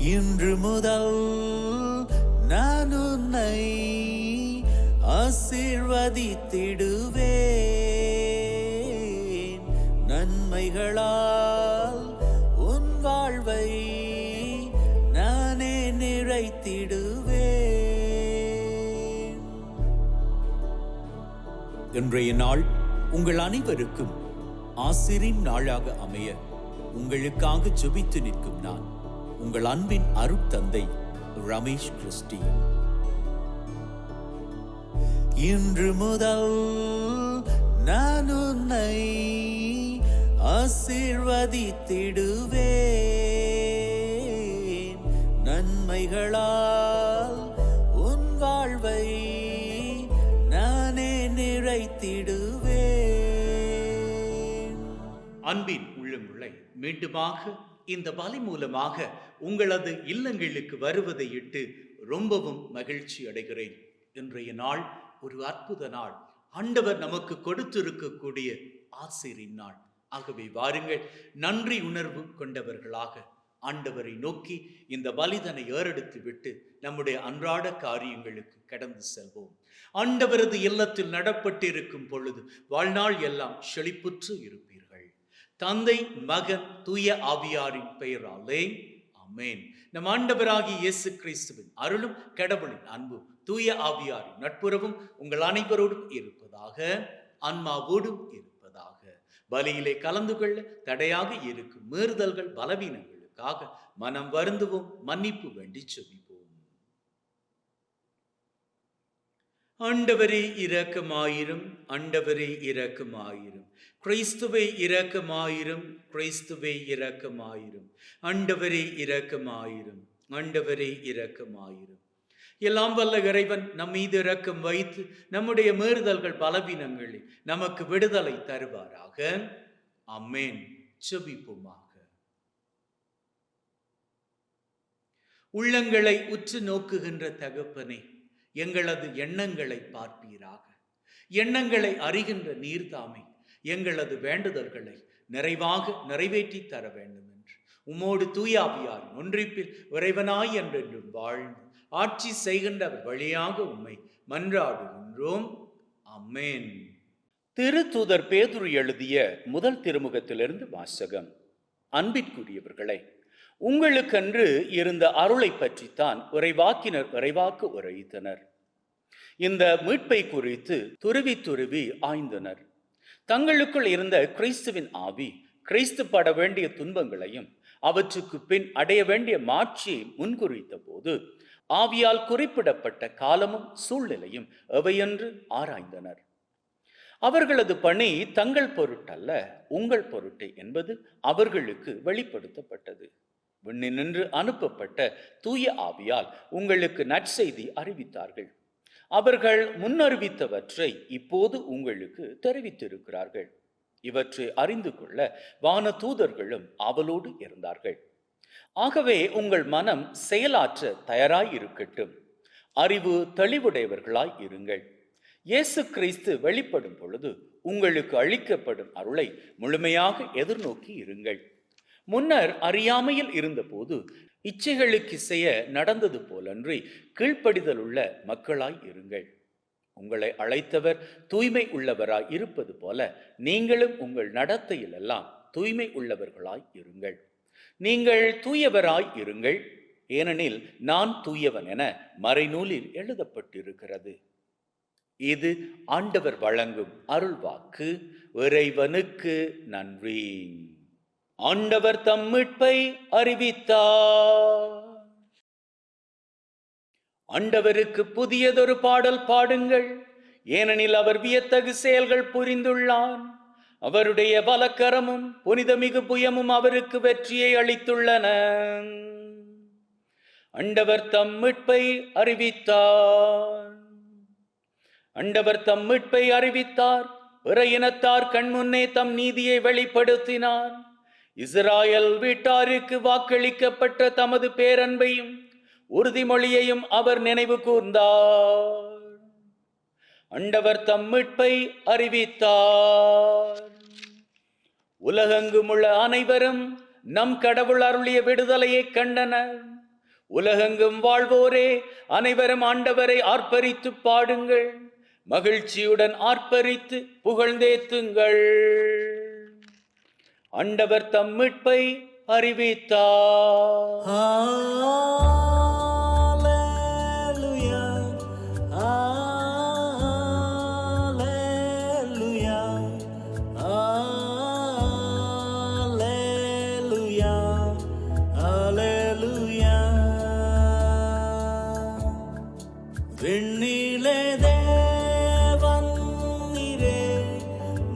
இன்று முதல் நான் உன்னை ஆசீர்வதித்திடுவேன். நன்மைகளால் உன் வாழ்வை நானே நிறைத்திடுவேன். இன்றைய நாள் உங்கள் அனைவருக்கும் ஆசிரின் நாளாக அமைய உங்களுக்காக ஜெபித்து நிற்கும் நான் உங்கள் அன்பின் அருட்தந்தை ரமேஷ் கிறிஸ்டி. இன்று முதல் நான் உன்னை ஆசீர்வதித்திடுவேன். நன்மைகளால் உன் வாழ்வை நானே நிறைத்திடுவேன். அன்பின் உள்ளமுள்ளை மீண்டுமாக இந்த பலி மூலமாக உங்களது இல்லங்களுக்கு வருவதை இட்டு ரொம்பவும் மகிழ்ச்சி அடைகிறேன். இன்றைய நாள் ஒரு அற்புத நாள், ஆண்டவர் நமக்கு கொடுத்திருக்கக்கூடிய ஆசிரின் நாள். ஆகவே வாருங்கள், நன்றி உணர்வு கொண்டவர்களாக ஆண்டவரை நோக்கி இந்த பலிதனை ஏறெடுத்து விட்டு நம்முடைய அன்றாட காரியங்களுக்கு கடந்து செல்வோம். ஆண்டவரது இல்லத்தில் நடப்பட்டிருக்கும் பொழுது வாழ்நாள் எல்லாம் செழிப்புற்று இருப்பீர்கள். தந்தை, மகன், தூய ஆவியாரின் பெயராலே ஆமென். நம் ஆண்டவராகிய இயேசு கிறிஸ்துவின் அருளும் கடவுளின் அன்பும் தூய ஆவியாரின் நட்புறவும் உங்கள் அனைவரோடும் இருப்பதாக, ஆன்மாவோடும் இருப்பதாக. பலியிலே கலந்து கொள்ள தடையாக இருக்கும் மீறுதல்கள், பலவீனங்களுக்காக மனம் வருந்துவோம், மன்னிப்பு வேண்டி செபிப்போம். ஆண்டவரே இரக்கமாயிரும், ஆண்டவரே இரக்கமாயிரும். கிறிஸ்துவே இரக்கமாயிரும், கிறிஸ்துவே இரக்கமாயிரும். ஆண்டவரே இரக்கமாயிரும், ஆண்டவரே இரக்கமாயிரும். எல்லாம் வல்ல இறைவன் நம் மீது இரக்கம் வைத்து நம்முடைய மீறுதல்கள், பலவீனங்களில் நமக்கு விடுதலை தருவாராக. ஆமென். செபிப்போமாக. உள்ளங்களை உற்று நோக்குகின்ற தகப்பனே, எங்களது எண்ணங்களை பார்ப்பீராக. எண்ணங்களை அறிகின்ற நீர்தாமே எங்களது வேண்டுதல்களை நிறைவாக நிறைவேற்றி தர வேண்டும் என்று உம்மோடு தூயாவியார் ஒன்றிப்பில் இறைவனாய் என்றென்றும் வாழ்ந்து ஆட்சி செய்கின்றவர் வழியாக உம்மை மன்றாடுகின்றோம். ஆமென். திருத்தூதர் பேதுரு எழுதிய முதல் திருமுகத்திலிருந்து வாசகம். அன்பிற்குரியவர்களே, உங்களுக்கென்று இருந்த அருளை பற்றித்தான் இறைவாக்கினர் இறைவாக்கு உரைத்தனர். இந்த மீட்பை குறித்து துருவி துருவி ஆய்ந்தனர். தங்களுக்குள் இருந்த கிறிஸ்துவின் ஆவி கிறிஸ்து பட வேண்டிய துன்பங்களையும் அவற்றுக்கு பின் அடைய வேண்டிய மாட்சியை முன்குறித்த போது ஆவியால் குறிப்பிடப்பட்ட காலமும் சூழ்நிலையும் எவையென்று ஆராய்ந்தனர். அவர்களது பணி தங்கள் பொருட்டல்ல, உங்கள் பொருட்டே என்பது அவர்களுக்கு வெளிப்படுத்தப்பட்டது. விண்ணினின்று அனுப்பப்பட்ட தூய ஆவியால் உங்களுக்கு நற்செய்தி அறிவித்தார்கள். அவர்கள் முன்னறிவித்தவற்றை இப்போது உங்களுக்கு தெரிவித்திருக்கிறார்கள். இவற்றை அறிந்து கொள்ள வான தூதர்களும் ஆவலோடு இருந்தார்கள். ஆகவே உங்கள் மனம் செயலாற்ற தயாராய் இருக்கட்டும். அறிவு தெளிவுடையவர்களாய் இருங்கள். இயேசு கிறிஸ்து வெளிப்படும் பொழுது உங்களுக்கு அளிக்கப்படும் அருளை முழுமையாக எதிர்நோக்கி இருங்கள். முன்னர் அறியாமையில் இருந்தபோது இச்சைகளுக்கு செய்ய நடந்தது போலன்றி கீழ்ப்படிதல் உள்ள மக்களாய் இருங்கள். உங்களை அழைத்தவர் தூய்மை உள்ளவராய் இருப்பது போல நீங்களும் உங்கள் நடத்தையில் எல்லாம் தூய்மை உள்ளவர்களாய் இருங்கள். நீங்கள் தூயவராய் இருங்கள், ஏனெனில் நான் தூயவன் என மறைநூலில் எழுதப்பட்டிருக்கிறது. இது ஆண்டவர் வழங்கும் அருள்வாக்கு. இறைவனுக்கு நன்றி. ஆண்டவர் தம் மீட்பை அறிவித்தார். ஆண்டவருக்கு புதியதொரு பாடல் பாடுங்கள், ஏனெனில் அவர் வியத்தகு செயல்கள் புரிந்துள்ளார். அவருடைய வலக்கரமும் புனிதமிகு புயமும் அவருக்கு வெற்றியை அளித்துள்ளன. ஆண்டவர் தம் மீட்பை அறிவித்தார். ஆண்டவர் தம் மீட்பை அறிவித்தார். பிற இனத்தார் கண்முன்னே தம் நீதியை வெளிப்படுத்தினார். இஸ்ராயல் வீட்டாருக்கு வாக்களிக்கப்பட்ட தமது பேரன்பையும் உறுதிமொழியையும் அவர் நினைவு கூர்ந்தார். ஆண்டவர் தம் மீட்பை அறிவித்தார். உலகெங்கும் உள்ள அனைவரும் நம் கடவுள் அருளிய விடுதலையை கண்டனர். உலகெங்கும் வாழ்வோரே அனைவரும் ஆண்டவரை ஆர்ப்பரித்து பாடுங்கள், மகிழ்ச்சியுடன் ஆர்ப்பரித்து புகழ்ந்தேத்துங்கள். ஆண்டவர் தம் மீட்பை அறிவித்தார். Hallelujah, hallelujah, hallelujah, hallelujah. விண்ணிலே தேவன் நீரே,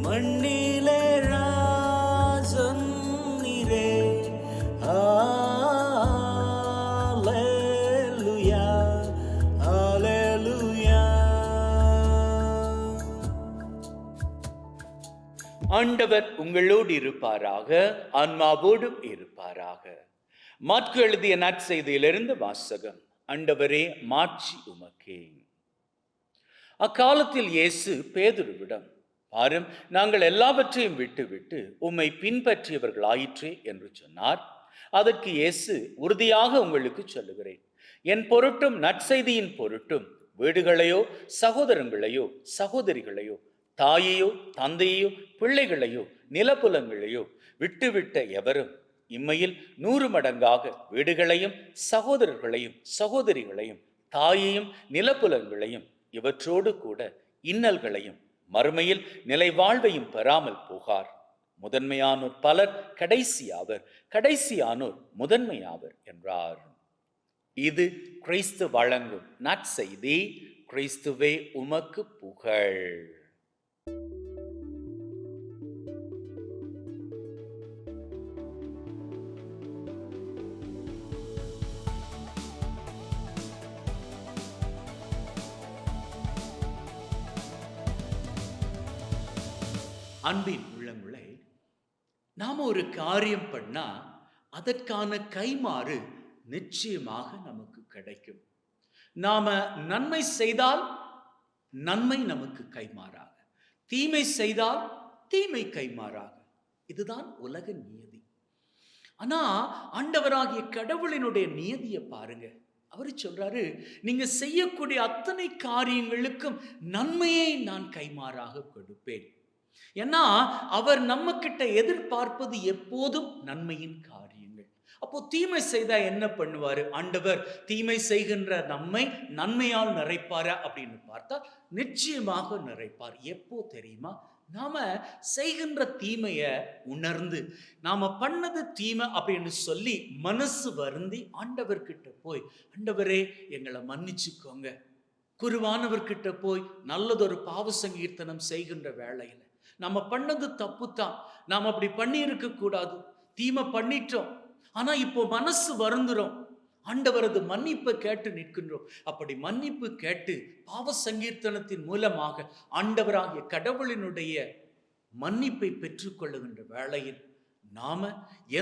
மண்ணிலே ராஜன் நீரே. Hallelujah, hallelujah. ஆண்டவர் உங்களோடு இருப்பாராக, ஆன்மாவோடும் இருப்பாராக. மாற்கு எழுதிய நற்செய்தியிலிருந்து வாசகம். ஆண்டவரே, மாட்சி உமக்கே. அக்காலத்தில் இயேசு பேதுருவிடம், பாரும், நாங்கள் எல்லாவற்றையும் விட்டுவிட்டு உம்மை பின்பற்றியவர்களாயிற்றே என்று சொன்னார். அதற்கு இயேசு, உறுதியாக உங்களுக்கு சொல்லுகிறேன், என் பொருட்டும் நற்செய்தியின் பொருட்டும் வீடுகளையோ சகோதரங்களையோ சகோதரிகளையோ தாயையோ தந்தையோ பிள்ளைகளையோ நிலப்புலங்களையோ விட்டுவிட்ட எவரும் இம்மையில் 100 மடங்காக வீடுகளையும் சகோதரர்களையும் சகோதரிகளையும் தாயையும் நிலப்புலங்களையும் இவற்றோடு கூட இன்னல்களையும் மறுமையில் நிலை வாழ்வையும் பெறாமல் போகார். முதன்மையானோர் பலர் கடைசியாவர், கடைசியானோர் முதன்மையாவர் என்றார். இது கிறிஸ்து வழங்கும் நற்செய்தி. கிறிஸ்துவே உமக்கு புகழ். அன்பின் உள்ளங்களே, நாம ஒரு காரியம் பண்ணா அதற்கான கைமாறு நிச்சயமாக நமக்கு கிடைக்கும். நாம நன்மை செய்தால் நன்மை நமக்கு கைமாறாக, தீமை செய்தால் தீமை கைமாறாக. இதுதான் உலக நியதி. ஆனா ஆண்டவராகிய கடவுளினுடைய நியதியை பாருங்க. அவரு சொல்றாரு, நீங்க செய்யக்கூடிய அத்தனை காரியங்களுக்கும் நன்மையை நான் கைமாறாக கொடுப்பேன். ஏன்னா அவர் நம்ம கிட்ட எதிர்பார்ப்பது எப்போதும் நன்மையின் காரியங்கள். அப்போ தீமை செய்தா என்ன பண்ணுவாரு ஆண்டவர்? தீமை செய்கின்ற நம்மை நன்மையால் நிறைப்பாரா அப்படின்னு பார்த்தா நிச்சயமாக நிறைப்பார். எப்போ தெரியுமா? நாம செய்கின்ற தீமைய உணர்ந்து, நாம பண்ணது தீமை அப்படின்னு சொல்லி மனசு வருந்தி ஆண்டவர்கிட்ட போய், ஆண்டவரே எங்களை மன்னிச்சுக்கோங்க. குருவானவர்கிட்ட போய் நல்லதொரு பாவ சங்கீர்த்தனம் செய்கின்ற வேளையில நம்ம பண்ணது தப்பு தான், நாம் அப்படி பண்ணி இருக்க கூடாது, தீமை பண்ணிட்டோம், ஆனா இப்போ மனசு வருந்துறோம், ஆண்டவரது மன்னிப்பை கேட்டு நிற்கின்றோம். அப்படி மன்னிப்பு கேட்டு பாவ சங்கீர்த்தனத்தின் மூலமாக ஆண்டவராகிய கடவுளினுடைய மன்னிப்பை பெற்றுக்கொள்ளுகின்ற வேளையில் நாம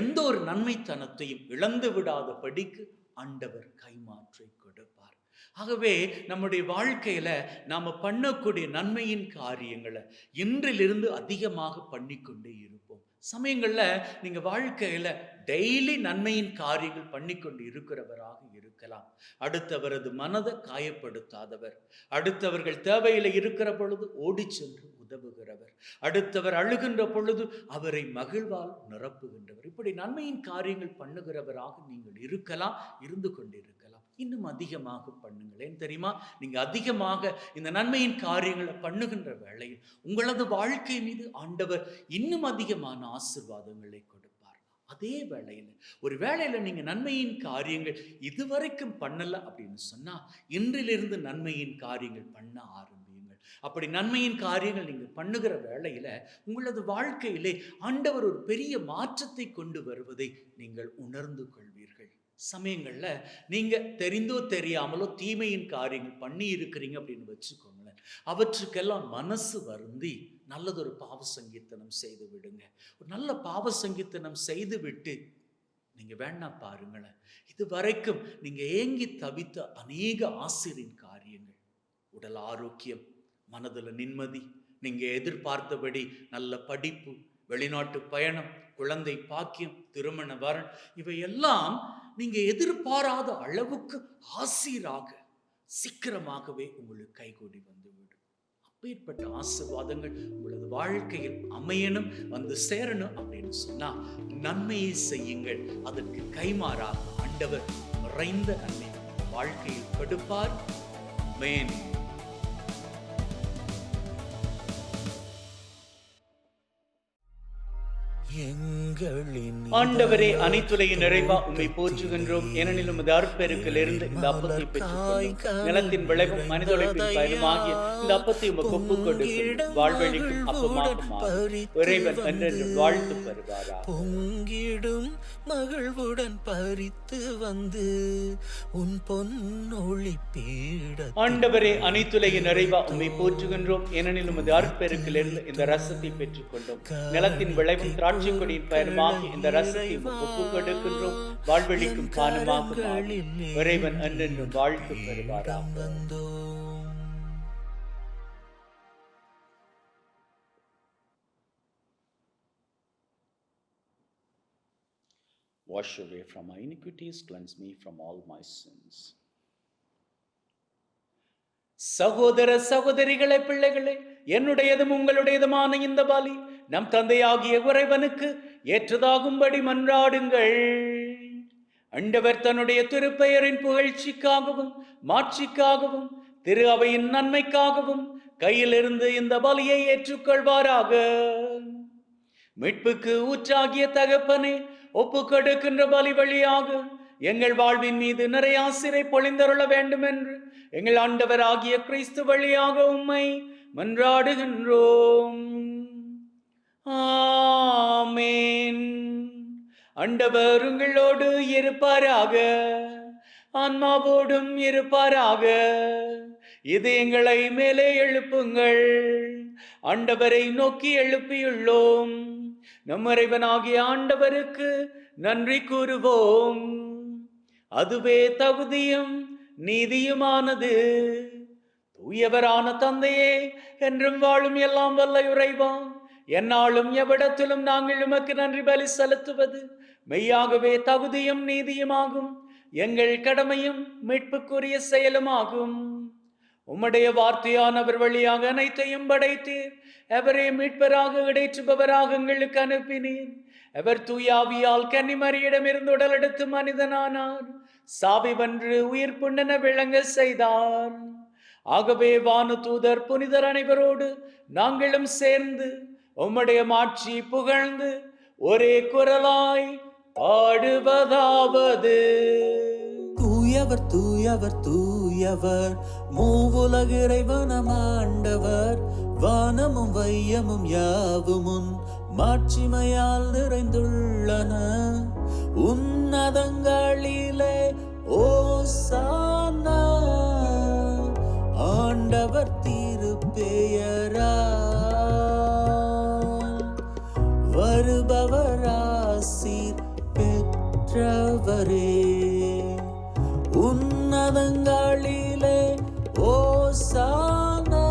எந்த ஒரு நன்மைத்தனத்தையும் இழந்து விடாத படிக்கு ஆண்டவர் கைமாற்றை கொடுப்பார். ஆகவே நம்முடைய வாழ்க்கையில நாம பண்ணக்கூடிய நன்மையின் காரியங்களை இன்றிலிருந்து அதிகமாக பண்ணிக்கொண்டே இருப்போம். சமயங்கள்ல நீங்க வாழ்க்கையில டெய்லி நன்மையின் காரியங்கள் பண்ணிக்கொண்டு இருக்கிறவராக இருக்கலாம். அடுத்தவரது மனதை காயப்படுத்தாதவர், அடுத்தவர்கள் தேவையில இருக்கிற பொழுது ஓடி சென்று உதவுகிறவர், அடுத்தவர் அழுகின்ற பொழுது அவரை மகிழ்வால் நிரப்புகின்றவர். இப்படி நன்மையின் காரியங்கள் பண்ணுகிறவராக நீங்கள் இருக்கலாம், இருந்து கொண்டிருக்கலாம். இன்னும் அதிகமாக பண்ணுங்களேன். தெரியுமா, நீங்க அதிகமாக இந்த நன்மையின் காரியங்களை பண்ணுகின்ற வேளையில் உங்களது வாழ்க்கை மீது ஆண்டவர் இன்னும் அதிகமான ஆசீர்வாதங்களை கொடுப்பார். அதே வேளையில ஒரு வேளையில நீங்க நன்மையின் காரியங்கள் இதுவரைக்கும் பண்ணல அப்படின்னு சொன்னா இன்றிலிருந்து நன்மையின் காரியங்கள் பண்ண ஆரம்பியுங்கள். அப்படி நன்மையின் காரியங்கள் நீங்க பண்ணுகிற வேளையில உங்களது வாழ்க்கையிலே ஆண்டவர் ஒரு பெரிய மாற்றத்தை கொண்டு வருவதை நீங்கள் உணர்ந்து கொள்வீர்கள். சமயங்கள்ல நீங்க தெரிந்தோ தெரியாமலோ தீமையின் காரியங்கள் பண்ணி இருக்கிறீங்க அப்படின்னு வச்சுக்கோங்களேன். அவற்றுக்கெல்லாம் மனசு வருந்தி நல்லதொரு பாவ சங்கீர்த்தனம் செய்து விடுங்க. ஒரு நல்ல பாவ சங்கீர்த்தனம் செய்து விட்டு நீங்க வேணா பாருங்களேன், இது வரைக்கும் நீங்க ஏங்கி தவித்த அநேக ஆசிரியின் காரியங்கள், உடல் ஆரோக்கியம், மனதுல நிம்மதி, நீங்க எதிர்பார்த்தபடி நல்ல படிப்பு, வெளிநாட்டு பயணம், குழந்தை பாக்கியம், திருமண வரன், இவையெல்லாம் நீங்க எதிர்பாராத அளவுக்கு ஆசீராக சீக்கிரமாகவே உங்களுக்கு கைகூடி வந்துவிடும். அப்பேற்பட்ட ஆசீர்வாதங்கள் உங்களது வாழ்க்கையில் அமையணும், வந்து சேரணும் அப்படின்னு சொன்னா நன்மையை செய்யுங்கள். அதற்கு கைமாறாக ஆண்டவர் நிறைந்த நன்மை வாழ்க்கையில் கொடுப்பார். ஆமென். ஆண்டவரே, அனைத்துலகின் நிறைவா உம்மை போற்றுகின்றோம். ஏனெனில் உமது அருட்பெருக்கிலிருந்து இந்த அப்பத்தை பெற்றுக்கொண்டோம். நிலத்தின் விளைவும் மனித உழைப்பின் பயனுமாகிய இந்த அப்பத்தை உமக்கு ஒப்புக் கொடுக்கிறோம். வாழ்வழிக்கும் அப்பமாக மாறும். இறைவன் என்றென்று வாழ்த்து பெறுவாரா. பொங்கிடும் மகிழ்வுடன் பறித்து வந்து உன் பொன்னொளி பீட. ஆண்டவரே, அனைத்துலகின் நிறைவா உம்மை போற்றுகின்றோம். ஏனெனில் உமது அருட்பெருக்கிலிருந்து இந்த ரசத்தை பெற்றுக்கொண்டோம். நிலத்தின் விளைவும் திராட்சை கொடியின் பயனுமாகி இந்த ரசத்தை ஒப்புக் கொடுக்கின்றோம். வாழ்வழிக்கும் பானமாக மாறும். இறைவன் என்றென்று வாழ்த்து பெறுவாரா. Wash away from my iniquities, cleanse me from all my sins. சகோதர சகோதரிகளே, பிள்ளைகளே, என்னுடையதும் உங்களுடையதுமான இந்த பலி நம் தந்தையாகிய இறைவனுக்கு ஏற்றதாகும்படி மன்றாடுங்கள். ஆண்டவர் தன்னுடைய திருப்பெயரின் புகழ்ச்சிக்காகவும் மாட்சிக்காகவும் திரு அவையின் நன்மைக்காகவும் கையிலிருந்து இந்த பலியை ஏற்றுக்கொள்வாராக. மீட்புக்கு ஊற்றாகிய தகப்பனே, ஒப்புக் கொடுக்கின்ற பலி வழியாக எங்கள் வாழ்வின் மீது நிறைய ஆசிரை பொழிந்தருள வேண்டும் என்று எங்கள் ஆண்டவர் ஆகிய கிறிஸ்து வழியாக உம்மை மன்றாடுகின்றோம். ஆமென். ஆண்டவர் உங்களோடு இருப்பாராக, ஆன்மாவோடும் இருப்பாராக. இதயங்களை மேலே எழுப்புங்கள். ஆண்டவரை நோக்கி எழுப்பியுள்ளோம். நம் இறைவனாகிய ஆண்டவருக்கு நன்றி கூறுவோம். அதுவே தகுதியும் நீதியுமானது. தூயவரான தந்தையே, என்றும் வாழும் எல்லாம் வல்ல இறைவா, எந்நாளும் எவ்விடத்திலும் நாங்கள் உமக்கு நன்றி பலி செலுத்துவது மெய்யாகவே தகுதியும் நீதியுமாகும். எங்கள் கடமையும் மீட்புக்குரிய செயலுமாகும். உம்முடைய வார்த்தையானவர் வழியாக அனைத்தையும் படைத்தீர். எவரே மீட்பராக இடைற்றுபவராக எங்களுக்கு அனுப்பினீர். அவர் தூயாவியால் கன்னிமரியிடமிருந்து உடல் எடுத்து மனிதனானார். சாவி வென்று உயிர் புண்ணென விளங்க செய்தார். ஆகவே வானு தூதர் புனிதர் அனைவரோடு நாங்களும் சேர்ந்து உம்முடைய மாட்சி புகழ்ந்து ஒரே குரலாய் பாடுவதாவது: தூயவர் தூயவர் தூயவர், மூவுலக இறைவனம் ஆண்டவர். வானமும் வையமும் யாவுமுன் மாட்சிமையால் நிறைந்துள்ளன. உன்னதங்களிலே ஓசானா. ஆண்டவர் திருப்பெயரால் வருபவர் ஆசீர் பெற்றவரே. உன்னதங்களிலே ஓசானா.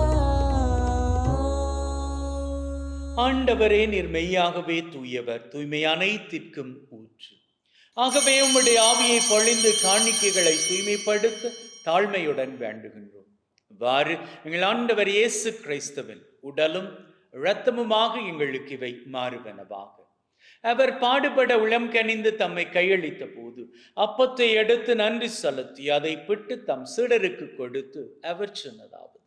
ஆண்டவரே, நீர் மெய்யாகவே தூயவர், தூய்மை அனைத்திற்கும் ஊற்று. ஆகவே உம்முடைய ஆவியை பொழிந்து காணிக்கைகளை தூய்மைப்படுத்த தாழ்மையுடன் வேண்டுகின்றோம். இவ்வாறு எங்கள் ஆண்டவர் இயேசு கிறிஸ்துவின் உடலும் இரத்தமுமாக எங்களுக்கு இவை மாறுவனவாக. அவர் பாடுபட உளம் கனிந்து தம்மை கையளித்த போது அப்பத்தை எடுத்து நன்றி செலுத்தி அதை பிட்டு தம் சீடருக்கு கொடுத்து அவர் சொன்னதாவது: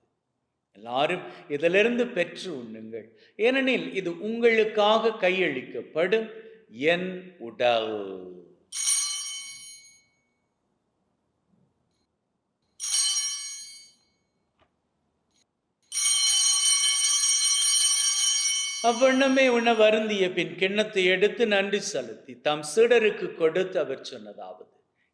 எல்லாரும் இதிலிருந்து பெற்று உண்ணுங்கள், ஏனெனில் இது உங்களுக்காக கையளிக்கப்படும் என் உடல். அவ்வண்ணமே உணவு அருந்திய பின் கிண்ணத்தை எடுத்து நன்றி செலுத்தி தம் சீடருக்கு கொடுத்து அவர் சொன்னதாவது: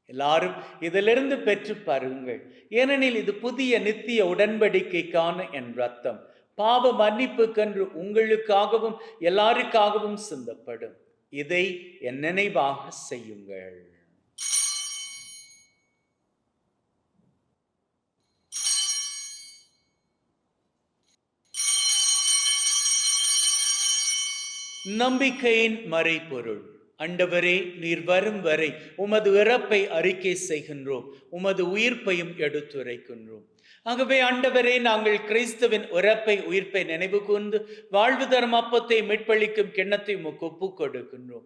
எல்லாரும் இதிலிருந்து பெற்று பருகுங்கள், ஏனெனில் இது புதிய நித்திய உடன்படிக்கைக்கான என் ரத்தம், பாவ மன்னிப்புக்கென்று உங்களுக்காகவும் எல்லாருக்காகவும் சிந்தப்படும். இதை என் நினைவாக செய்யுங்கள். நம்பிக்கையின் மறைபொருள். ஆண்டவரே, நீர் வரும் வரை உமது இறப்பை அறிக்கை செய்கின்றோம், உமது உயிர்ப்பையும் எடுத்துரைக்கின்றோம். ஆகவே ஆண்டவரே, நாங்கள் கிறிஸ்துவின் இறப்பை உயிர்ப்பை நினைவு கூர்ந்து வாழ்வு தரும் அப்பத்தை மீட்பளிக்கும் கிண்ணத்தை உமக்கு ஒப்புக் கொடுக்கின்றோம்.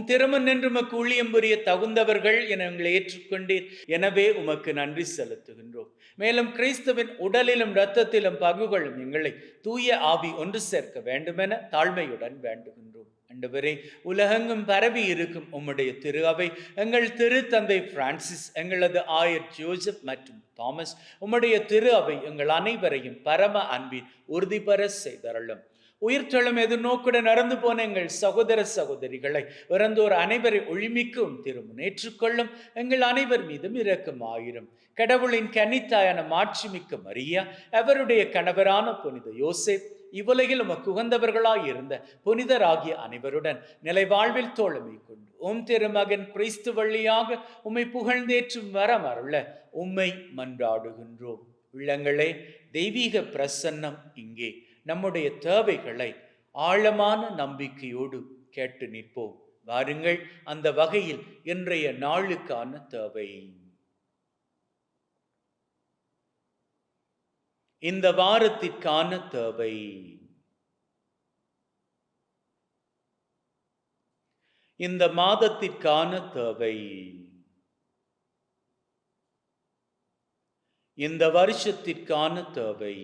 திருமண் நின்று உமக்கு ஊழியம் புரிய தகுந்தவர்கள் என எங்களை ஏற்றுக்கொண்டீர். எனவே உமக்கு நன்றி செலுத்துகின்றோம். மேலும் கிறிஸ்துவின் உடலிலும் இரத்தத்திலும் பங்குகளும் எங்களை தூய ஆவி ஒன்று சேர்க்க வேண்டுமென தாழ்மையுடன் வேண்டுகின்றோம். ஆண்டவரே, உலகெங்கும் பரவி இருக்கும் உம்முடைய திரு அவை, எங்கள் திரு தந்தை பிரான்சிஸ், எங்களது ஆயர் ஜோசப் மற்றும் தாமஸ், உம்முடைய திரு அவை எங்கள் அனைவரையும் பரம அன்பின் உறுதி பெற செய்தருளும். உயிர்த்தெழும் எதிர்நோக்குடன் நடந்து போன எங்கள் சகோதர சகோதரிகளை இறந்தோர் அனைவரை ஒளிமிக்கும் திருமுன் ஏற்றுக்கொள்ளும். எங்கள் அனைவர் மீதும் இரக்கமாயிரும். கடவுளின் கன்னித்தாயான மாட்சிமிக்க மரியா, அவருடைய கணவரான புனித யோசேப், இவ்வுலகில் உமக்கு உகந்தவர்களாய் இருந்த புனிதராகிய அனைவருடன் நிலை வாழ்வில் தோழமை கொண்டு திருமகன் கிறிஸ்து வழியாக உம்மை புகழ்ந்தேற்றும் வரம் அருள உம்மை மன்றாடுகின்றோம். உள்ளங்களே, தெய்வீக பிரசன்னம் இங்கே. நம்முடைய தேவைகளை ஆழமான நம்பிக்கையோடு கேட்டு நிற்போம். வாருங்கள், அந்த வகையில் இன்றைய நாளுக்கான தேவை. இந்த வாரத்திற்கான தேவை. இந்த மாதத்திற்கான தேவை. இந்த வருஷத்திற்கான தேவை.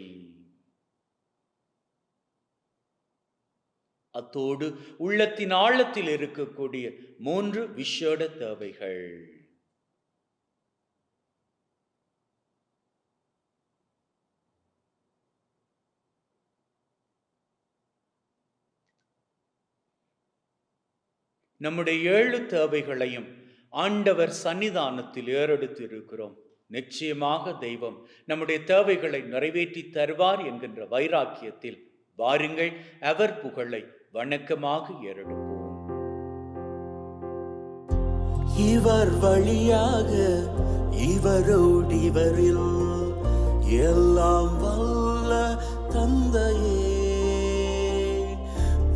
அத்தோடு உள்ளத்தின் ஆழத்தில் இருக்கக்கூடிய 3 விசேட தேவைகள். நம்முடைய 7 தேவைகளையும் ஆண்டவர் சன்னிதானத்தில் ஏறெடுத்து இருக்கிறோம். நிச்சயமாக தெய்வம் நம்முடைய தேவைகளை நிறைவேற்றி தருவார் என்கின்ற வைராக்கியத்தில் வாருங்கள், அவர் புகழை வணக்கமாக ஏறெடுப்போம். இவர் வழியாக இவரோடு இவரில் எல்லாம் வல்ல தந்தையே,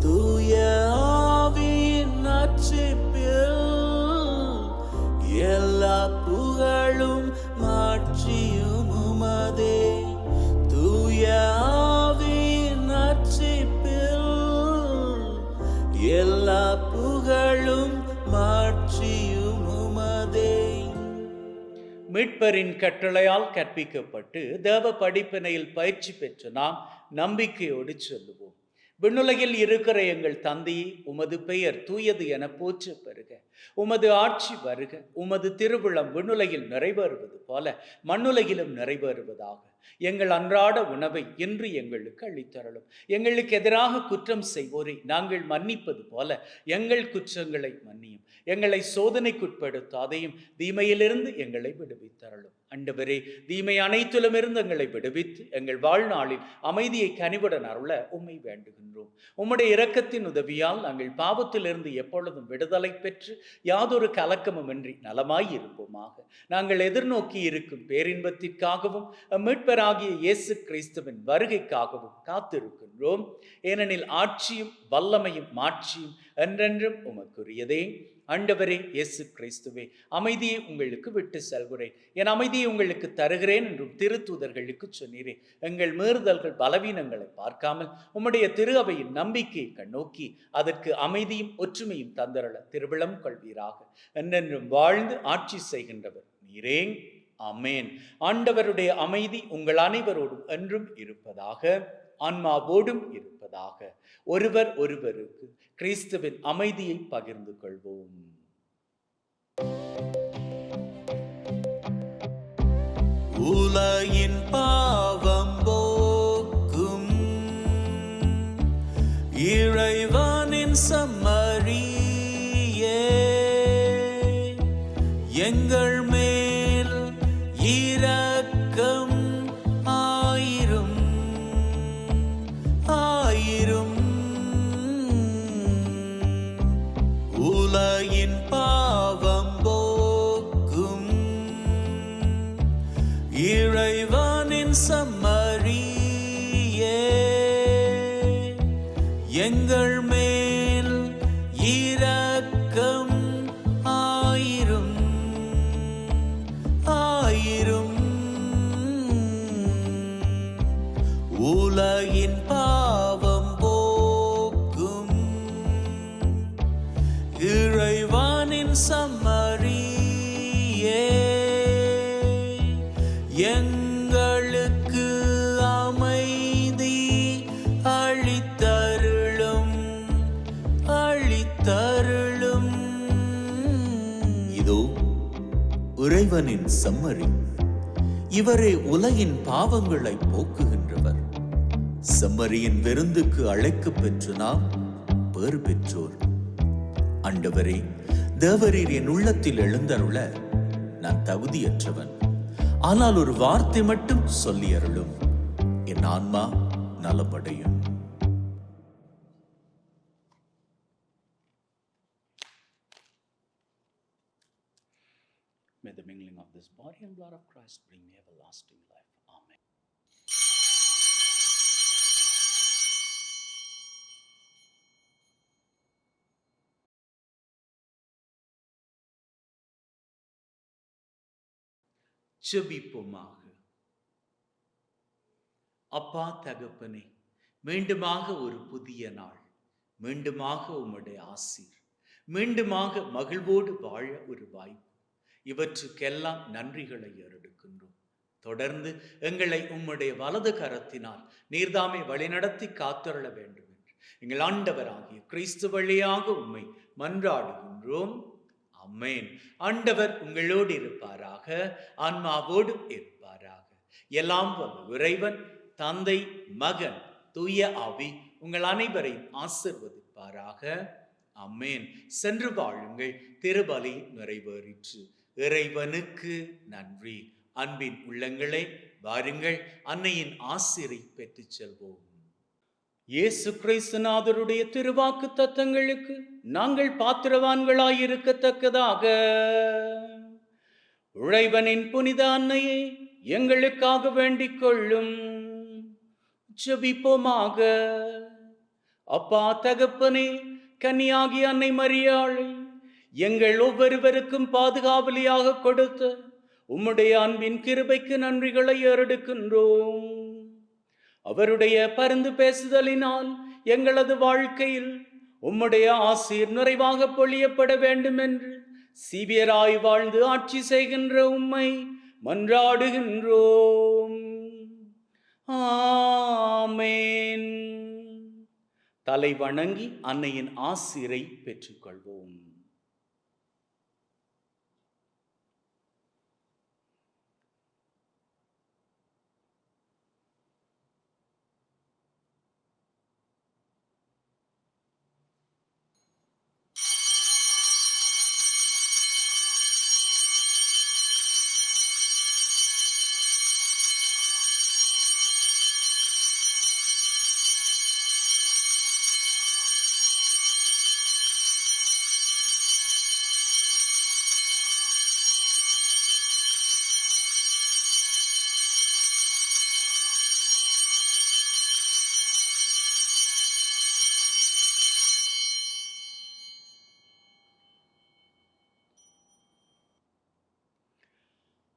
தூய ஆவியின் நட்சிப்பில் எல்லா புகழும் மாட்சியும் உமதே. தூய ஆவியின் நட்சிப்பில் எல்லா புகழும் மாட்சியும் உமதே. மீட்பரின் கட்டளையால் கற்பிக்கப்பட்டு தேவ படிப்பினையில் பயிற்சி பெற்று நாம் நம்பிக்கையோடு சொல்லுவோம். விண்ணுலகில் இருக்கிற எங்கள் தந்தையே, உமது பெயர் தூயது என போற்ற பெறுக. உமது ஆட்சி வருக. உமது திருவுளம் விண்ணுலகில் நிறைவேறுவது போல மண்ணுலகிலும் நிறைவேறுவதாக. எங்கள் அன்றாட உணவை இன்று எங்களுக்கு அளித்தருளும். எங்களுக்கு எதிராக குற்றம் செய்வோரை நாங்கள் மன்னிப்பது போல எங்கள் குற்றங்களை மன்னியும். எங்களை சோதனைக்குட்படுத்தாதையும் தீமையிலிருந்து எங்களை விடுவித்தருளும். ஆண்டவரே, தீமை அனைத்திலும் இருந்து எங்களை விடுவித்து எங்கள் வாழ்நாளில் அமைதியை கனிவுடன் அருள உம்மை வேண்டுகின்றோம். உம்முடைய இரக்கத்தின் உதவியால் நாங்கள் பாவத்திலிருந்து எப்பொழுதும் விடுதலை பெற்று யாதொரு கலக்கமுமின்றி நலமாய் இருப்போமாக. நாங்கள் எதிர்நோக்கி இருக்கும் பேரின்பத்திற்காகவும் மீட்பராகிய இயேசு கிறிஸ்துவின் வருகைக்காகவும் காத்திருக்கின்றோம். ஏனெனில் ஆட்சியும் வல்லமையும் மாட்சியும் என்றென்றும் உமக்குரியதே. ஆண்டவரே இயேசு கிறிஸ்துவே, அமைதியை உங்களுக்கு விட்டு செல்கிறேன், என் அமைதியை உங்களுக்கு தருகிறேன் என்றும் திருத்தூதர்களுக்கு சொன்னீரே. எங்கள் மீறுதல்கள் பலவீனங்களை பார்க்காமல் உம்முடைய திரு அவையின் நம்பிக்கையை கண்ணோக்கி அதற்கு அமைதியும் ஒற்றுமையும் தந்தரள திருவிழம் கொள்வீராக. என்றென்றும் வாழ்ந்து ஆட்சி செய்கின்றவர் நீரே. ஆமேன். ஆண்டவருடைய அமைதி உங்கள் அனைவரோடும் என்றும் இருப்பதாக, ஆன்மாவோடும் இருப்பதாக. ஒருவர் ஒருவருக்கு கிறிஸ்துவின் அமைதியை பகிர்ந்து கொள்வோம். உலகின் பாவம் போக்கும் இறைவனின் சம்மரியே, எங்கள் மேல் இரக்கம் ஆயிரும் ஆயிரும். உலகின் பாவம் போக்கும் இறைவனின் சம்மரியே, எங்கள் மேல் சம்மரியே எங்களுக்கு அமைதி அளித்தருளும் அளித்தருளும். இதோ இறைவனின் சம்மரி, இவரே உலகின் பாவங்களை போக்குகின்றவர். செம்மறியின் விருந்துக்கு அழைக்கப் பெற்று நாம் பேறு பெற்றோர். ஆண்டவரே, தேவரீர் என் உள்ளத்தில் எழுந்தருள நான் தகுதியற்றவன். ஆனால் ஒரு வார்த்தை மட்டும் சொல்லி அருளும், என் ஆன்மா நலமடையும். May the mingling of this body and blood of Christ bring me everlasting life. Amen. ஜெபிப்போமாக. அப்பா தகப்பனே, மீண்டுமாக ஒரு புதிய நாள், மீண்டுமாக உம்முடைய ஆசீர், மீண்டுமாக மகிழ்வோடு வாழ ஒரு வாய்ப்பு, இவற்றுக்கெல்லாம் நன்றிகளை ஏறெடுக்கின்றோம். தொடர்ந்து எங்களை உம்முடைய வலது கரத்தினால் நீர்தாமே வழிநடத்தி காத்தருள வேண்டும் என்று எங்கள் ஆண்டவராகிய கிறிஸ்து வழியாக உம்மை மன்றாடுகின்றோம். அமேன். ஆண்டவர் உங்களோடு இருப்பாராக, ஆன்மாவோடு இருப்பாராக. எல்லாம் வல்ல இறைவன் தந்தை, மகன், தூய ஆவி உங்கள் அனைவரையும் ஆசீர்வதிப்பாராக. அமேன். சென்று வாழுங்கள். திருபலி நிறைவேறிற்று. இறைவனுக்கு நன்றி. அன்பின் உள்ளங்களே, வாருங்கள், அன்னையின் ஆசீரை பெற்றுச் செல்வோம். இயேசு கிறிஸ்துநாதருடைய திருவாக்கு தத்தங்களுக்கு நாங்கள் பாத்திரவான்களாயிருக்கத்தக்கதாக இறைவனின் புனித அன்னையை எங்களுக்காக வேண்டிக் கொள்ளும். ஜெபிப்போமாக. அப்பா தகப்பனே, கன்னியாகிய அன்னை மரியாளை எங்கள் ஒவ்வொருவருக்கும் பாதுகாவலியாக கொடுத்த உம்முடைய அன்பின் கிருபைக்கு நன்றிகளை ஏறெடுக்கின்றோம். அவருடைய பரிந்து பேசுதலினால் எங்களது வாழ்க்கையில் உம்முடைய ஆசீர் நிறைவாக பொழியப்பட வேண்டும் என்று சீவியராய் வாழ்ந்து ஆட்சி செய்கின்ற உம்மை மன்றாடுகின்றோம். ஆமென். தலை வணங்கி அன்னையின் ஆசீரை பெற்றுக்கொள்வோம்.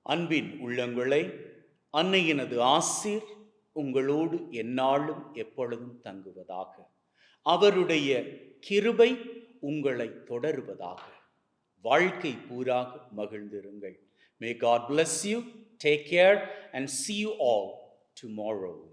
அன்பின் உள்ளங்களே, அன்னையினது ஆசீர் உங்களோடு எந்நாளும் எப்பொழுதும் தங்குவதாக. அவருடைய கிருபை உங்களை தொடருவதாக. வாழ்க்கை பூராக மகிழ்ந்திருங்கள். May God bless you. Take care and see you all tomorrow.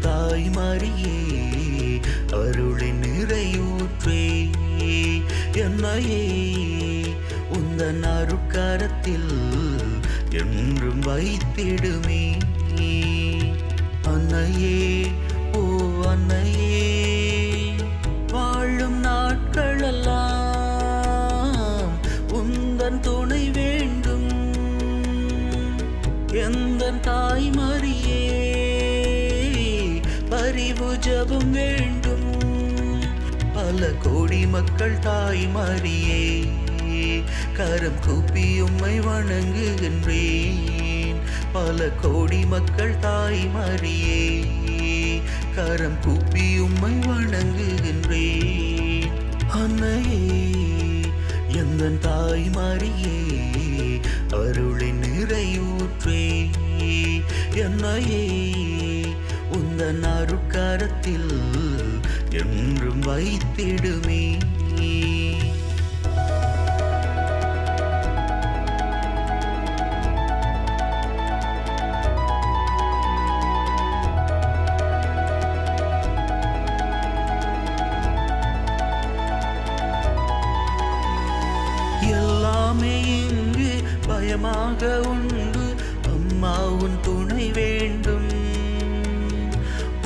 தாய் மரியே, அருளின் நிறையூற்றே, என்னையே உந்தன் அருட்கரத்தில் என்றும் வைத்திடுமே. அன்னையே, ஓ அன்னையே, வாழும் நாட்களெல்லாம் உந்தன் துணை வேண்டும். எந்தன் தாய் மரியே, பரிவு ஜெபம் வேண்டும். பல கோடி மக்கள் தாய்மாரியே கரம் கூப்பி உம்மை வணங்குகின்றேன். பல கோடி மக்கள் தாய்மாரியே கரம் கூப்பி உம்மை வணங்குகின்றேன். அன்னையே எந்தன் தாய்மாரியே அருளின் நிறையூற்றே என்னையே உந்தன் அருட்கரத்தில் என்றும் வைத்திடுமே. எல்லாமே இங்கு பயமாக உண்டு, அம்மா உன் துணை வேண்டும்.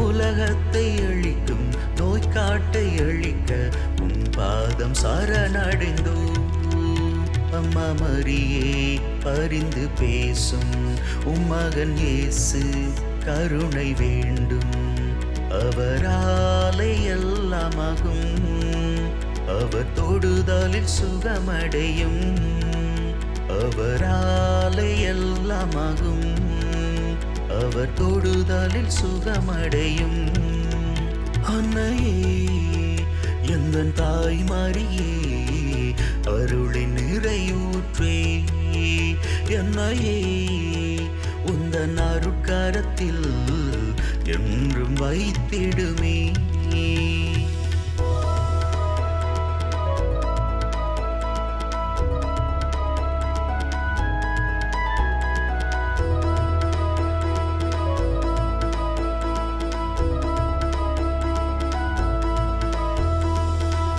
உலகத்தை அழிக்கும் நோய்க்காட்டை அழிக்க உன் பாதம் சரணடைந்தோ. அம்மா மரியே பரிந்து பேசும் உம்மகன் இயேசு கருணை வேண்டும். அவராலே எல்லாமாகும், அவர் தொடுதலில் சுகமடையும். அவராலே எல்லாமாகும், அவர் தொடுதலில் சுகமடையும். அன்னையே எந்தன் தாய்மாரியே அருளின் நிறையூற்றே என்னையே உந்தன் அருட்கரத்தில் என்றும் வைத்திடுமே.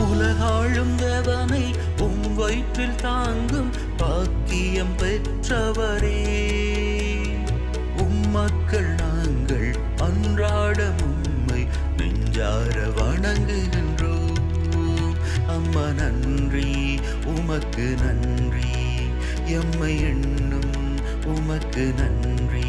உலகாளும் தேவனை உம் வயிற்றில் தாங்கும் பாக்கியம் பெற்றவரே. உம்மக்கள் நாங்கள் அன்றாடம் உம்மை நெஞ்சார வணங்குகின்றோம். அம்மா நன்றி உமக்கு நன்றி, எம்மை எண்ணும் உமக்கு நன்றி.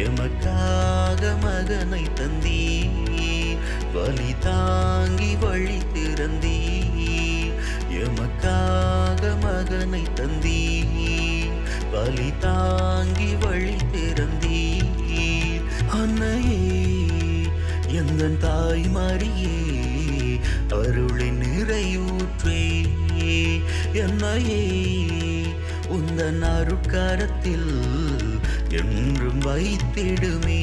எமக்காக மகனை தந்தீர், வலி தாங்கி வழி திறந்தீர். எமக்காக மகனை தந்தீர், வலி தாங்கி வழி திறந்தீர். அன்னையே எந்தன் தாய்மாரியே அருளின் நிறையூற்றே என்னையே உந்தன் அருட்கரத்தில் என்றும் வைத்திடுமே.